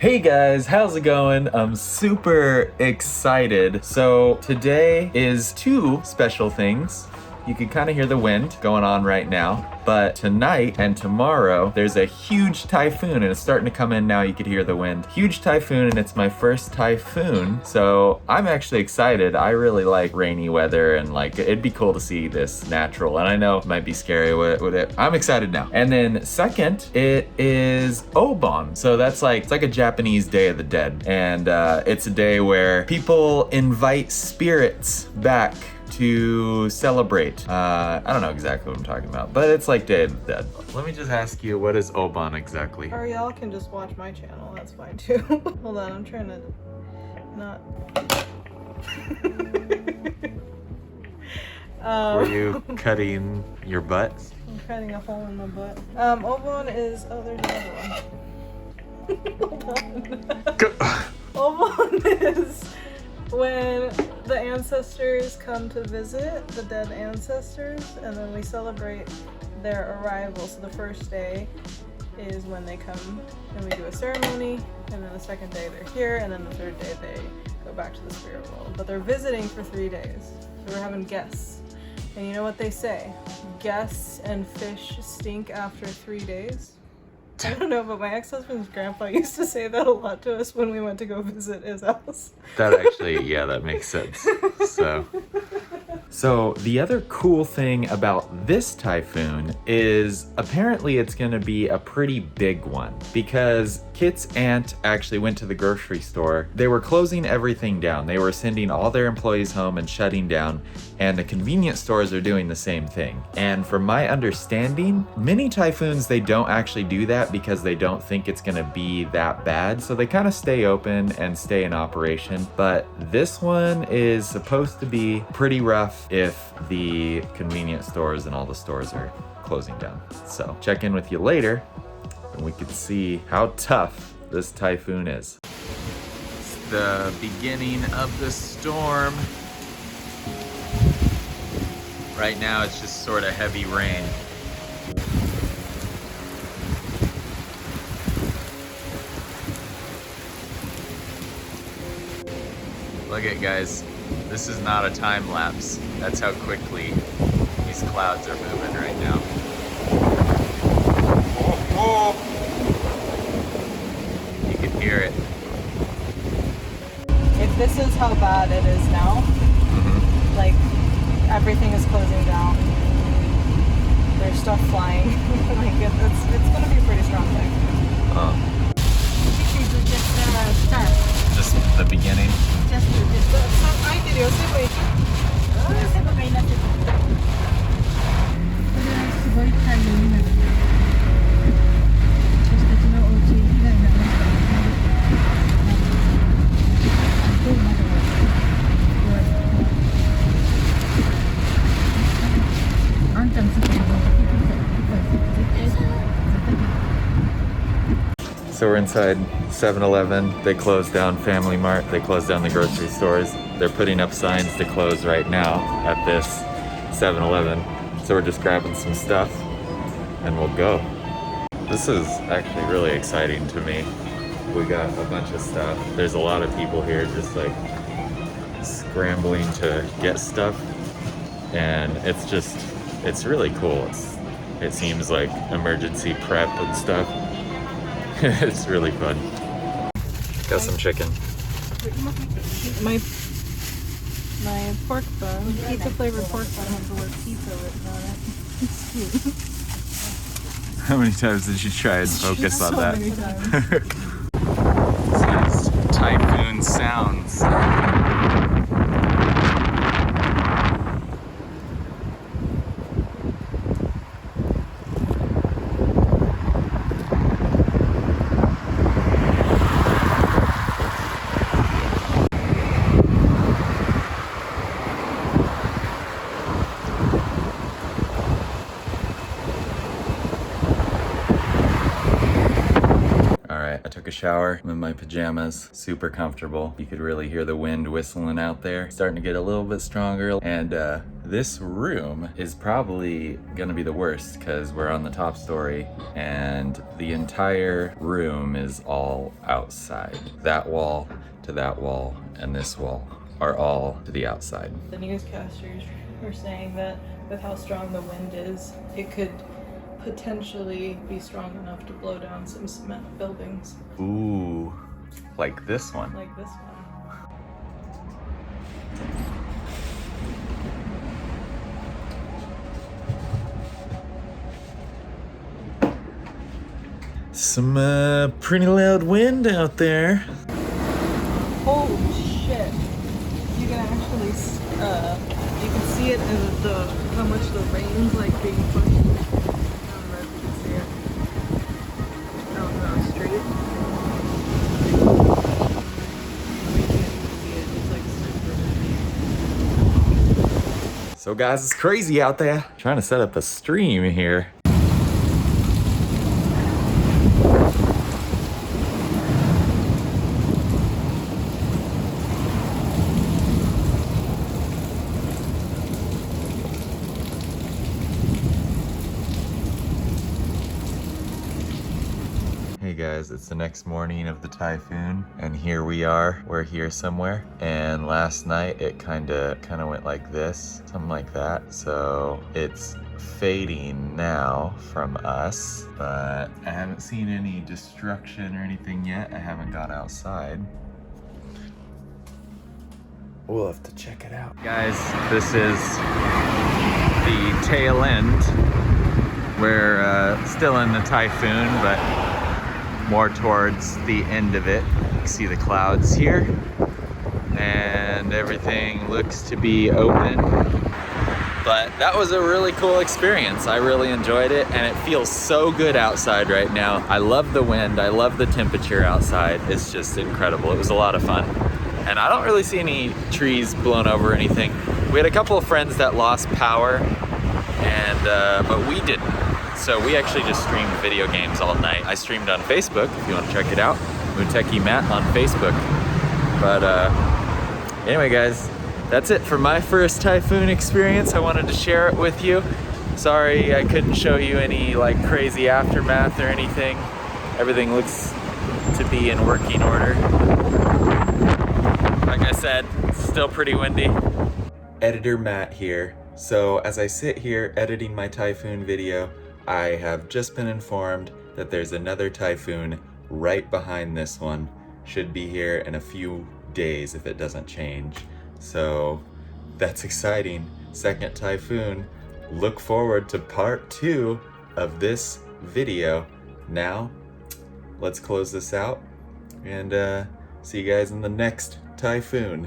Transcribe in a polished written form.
Hey guys, how's it going? I'm super excited. So today is two special things. You can kind of hear the wind going on right now, but tonight and tomorrow there's a huge typhoon and it's starting to come in now. You could hear the wind. Huge typhoon, and it's my first typhoon. So I'm actually excited. I really like rainy weather, and like it'd be cool to see this natural. And I know it might be scary with it. I'm excited now. And then second, it is Obon. So that's like, it's like a Japanese Day of the Dead. And it's a day where people invite spirits back to celebrate. I don't know exactly what I'm talking about, but it's like Day of the Dead. Let me just ask you, what is Obon exactly? Or y'all can just watch my channel, that's fine too. Hold on, I'm trying to not... Were you cutting your butt? I'm cutting a hole in my butt. Obon is... Oh, there's another one. Obon is when the ancestors come to visit, the dead ancestors, and then we celebrate their arrival. So the first day is when they come and we do a ceremony, and then the second day they're here, and then the third day they go back to the spirit world. But they're visiting for 3 days. So we're having guests. And you know what they say? Guests and fish stink after 3 days. I don't know, but my ex-husband's grandpa used to say that a lot to us when we went to go visit his house. That actually, yeah, that makes sense. So the other cool thing about this typhoon is apparently it's going to be a pretty big one, because Kit's aunt actually went to the grocery store. They were closing everything down. They were sending all their employees home and shutting down, and the convenience stores are doing the same thing. And from my understanding, many typhoons, they don't actually do that because they don't think it's going to be that bad. So they kind of stay open and stay in operation. But this one is supposed to be pretty rough if the convenience stores and all the stores are closing down. So check in with you later and we can see how tough this typhoon is. It's the beginning of the storm. Right now it's just sort of heavy rain. Look at, guys, this is not a time lapse. That's how quickly these clouds are moving right now. Oh, oh. You can hear it. If this is how bad it is now, like everything is closing down. There's stuff flying. Like it's gonna be a pretty strong thing. Just the beginning. So we're inside 7-Eleven. They closed down Family Mart. They closed down the grocery stores. They're putting up signs to close right now at this 7-Eleven. So we're just grabbing some stuff and we'll go. This is actually really exciting to me. We got a bunch of stuff. There's a lot of people here just like scrambling to get stuff. And it's really cool. It seems like emergency prep and stuff. It's really fun. Got some chicken. My pork bun, pizza flavored pork bun has the word pizza written on it. It's cute. How many times did you try and focus on that? Many times. This is Typhoon Sounds. took a shower. I'm in my pajamas, super comfortable. You could really hear the wind whistling out there. Starting to get a little bit stronger. And this room is probably gonna be the worst because we're on the top story and the entire room is all outside. That wall to that wall and this wall are all to the outside. The newscasters were saying that with how strong the wind is, it could potentially be strong enough to blow down some cement buildings. Ooh, like this one. Like this one. Some pretty loud wind out there. Holy shit. You can actually, you can see it in how much the rain's like being pushed. I don't know if you can see it. Down the street. You can't even see it. It's like super. So guys, it's crazy out there. Trying to set up a stream here. Hey guys, it's the next morning of the typhoon, and here we are. We're here somewhere, and last night it kind of went like this, something like that. So it's fading now from us, but I haven't seen any destruction or anything yet. I haven't got outside. We'll have to check it out. Guys, this is the tail end. We're still in the typhoon, but more towards the end of it. You can see the clouds here, and everything looks to be open. But that was a really cool experience. I really enjoyed it, and it feels so good outside right now. I love the wind, I love the temperature outside. It's just incredible. It was a lot of fun. And I don't really see any trees blown over or anything. We had a couple of friends that lost power, and but we didn't. So we actually just streamed video games all night. I streamed on Facebook, if you want to check it out. Muteki Matt on Facebook. But anyway guys, that's it for my first typhoon experience. I wanted to share it with you. Sorry I couldn't show you any like crazy aftermath or anything. Everything looks to be in working order. Like I said, it's still pretty windy. Editor Matt here. So as I sit here editing my typhoon video, I have just been informed that there's another typhoon right behind this one. Should be here in a few days if it doesn't change. So that's exciting. Second typhoon. Look forward to part 2 of this video. Now, let's close this out and see you guys in the next typhoon.